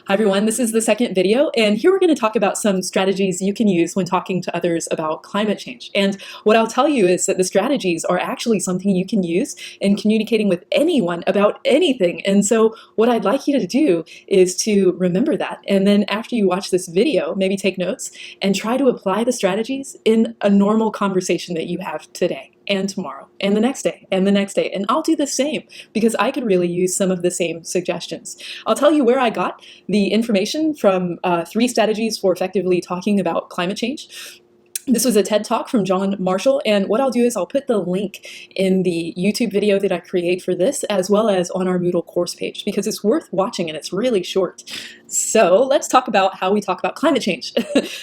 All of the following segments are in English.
Hi everyone, this is the second video, and here we're going to talk about some strategies you can use when talking to others about climate change. And what I'll tell you is that the strategies are actually something you can use in communicating with anyone about anything. And so what I'd like you to do is to remember that. And then after you watch this video, maybe take notes and try to apply the strategies in a normal conversation that you have today and tomorrow and the next day and the next day. And I'll do the same because I could really use some of the same suggestions. I'll tell you where I got the information from 3 strategies for effectively talking about climate change. This was a TED Talk from John Marshall, and what I'll do is I'll put the link in the YouTube video that I create for this, as well as on our Moodle course page, because it's worth watching and it's really short. So let's talk about how we talk about climate change.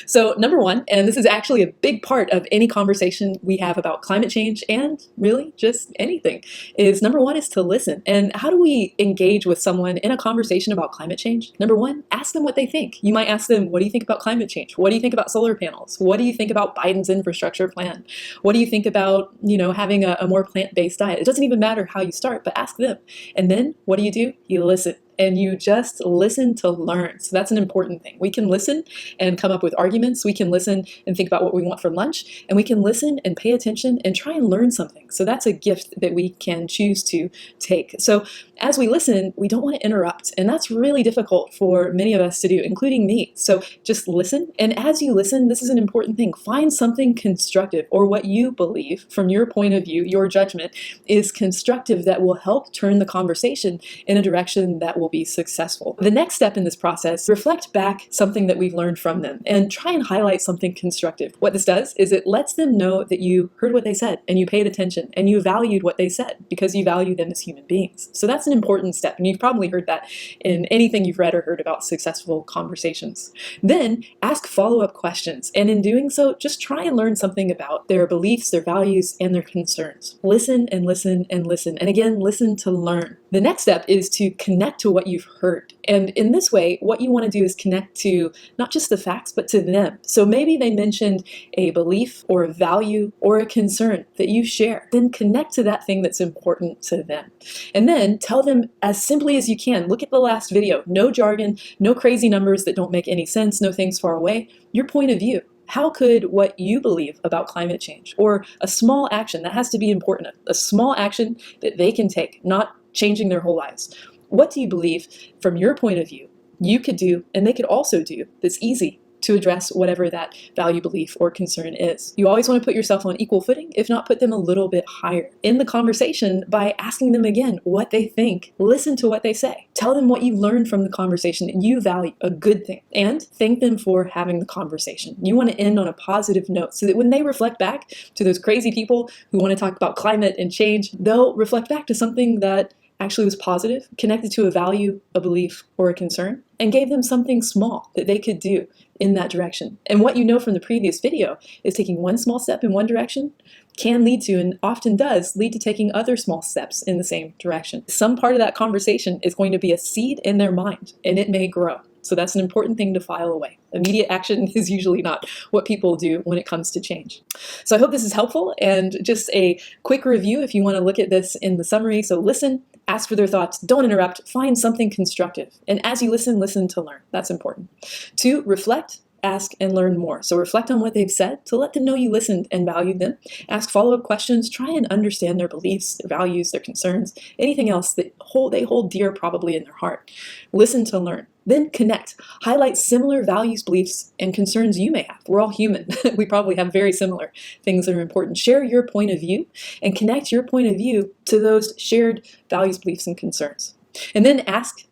So number one, and this is actually a big part of any conversation we have about climate change and really just anything, is number one is to listen. And how do we engage with someone in a conversation about climate change? Number one, ask them what they think. You might ask them, what do you think about climate change? What do you think about solar panels? What do you think about Biden's infrastructure plan? What do you think about, having a more plant-based diet? It doesn't even matter how you start, but ask them. And then what do? You listen. And you just listen to learn. So that's an important thing. We can listen and come up with arguments. We can listen and think about what we want for lunch. And we can listen and pay attention and try and learn something. So that's a gift that we can choose to take. So as we listen, we don't want to interrupt. And that's really difficult for many of us to do, including me. So just listen. And as you listen, this is an important thing. Find something constructive, or what you believe from your point of view, your judgment is constructive, that will help turn the conversation in a direction that will be successful. The next step in this process, reflect back something that we've learned from them and try and highlight something constructive. What this does is it lets them know that you heard what they said and you paid attention and you valued what they said because you value them as human beings. So that's an important step, and you've probably heard that in anything you've read or heard about successful conversations. Then ask follow-up questions, and in doing so, just try and learn something about their beliefs, their values, and their concerns. Listen and listen and listen, and again, listen to learn. The next step is to connect to what you've heard. And in this way, what you want to do is connect to not just the facts, but to them. So maybe they mentioned a belief or a value or a concern that you share. Then connect to that thing that's important to them. And then tell them as simply as you can. Look at the last video. No jargon, no crazy numbers that don't make any sense, no things far away. Your point of view. How could what you believe about climate change, or a small action, that has to be important, a small action that they can take, not changing their whole lives. What do you believe from your point of view you could do and they could also do that's easy to address whatever that value, belief, or concern is? You always want to put yourself on equal footing, if not put them a little bit higher in the conversation by asking them again what they think. Listen to what they say. Tell them what you learned from the conversation that you value, a good thing, and thank them for having the conversation. You want to end on a positive note so that when they reflect back to those crazy people who want to talk about climate and change, they'll reflect back to something that actually was positive, connected to a value, a belief, or a concern, and gave them something small that they could do in that direction. And what you know from the previous video is taking one small step in one direction can lead to, and often does, lead to taking other small steps in the same direction. Some part of that conversation is going to be a seed in their mind, and it may grow. So that's an important thing to file away. Immediate action is usually not what people do when it comes to change. So I hope this is helpful, and just a quick review if you want to look at this in the summary. So listen, ask for their thoughts, don't interrupt, find something constructive. And as you listen, listen to learn. That's important. 2, reflect, ask, and learn more. So reflect on what they've said to let them know you listened and valued them. Ask follow-up questions, try and understand their beliefs, their values, their concerns, anything else that they hold dear probably in their heart. Listen to learn. Then connect. Highlight similar values, beliefs, and concerns you may have. We're all human. We probably have very similar things that are important. Share your point of view and connect your point of view to those shared values, beliefs, and concerns. And then ask,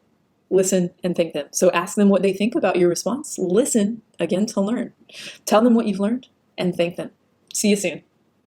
listen, and thank them. So ask them what they think about your response. Listen, again, to learn. Tell them what you've learned and thank them. See you soon.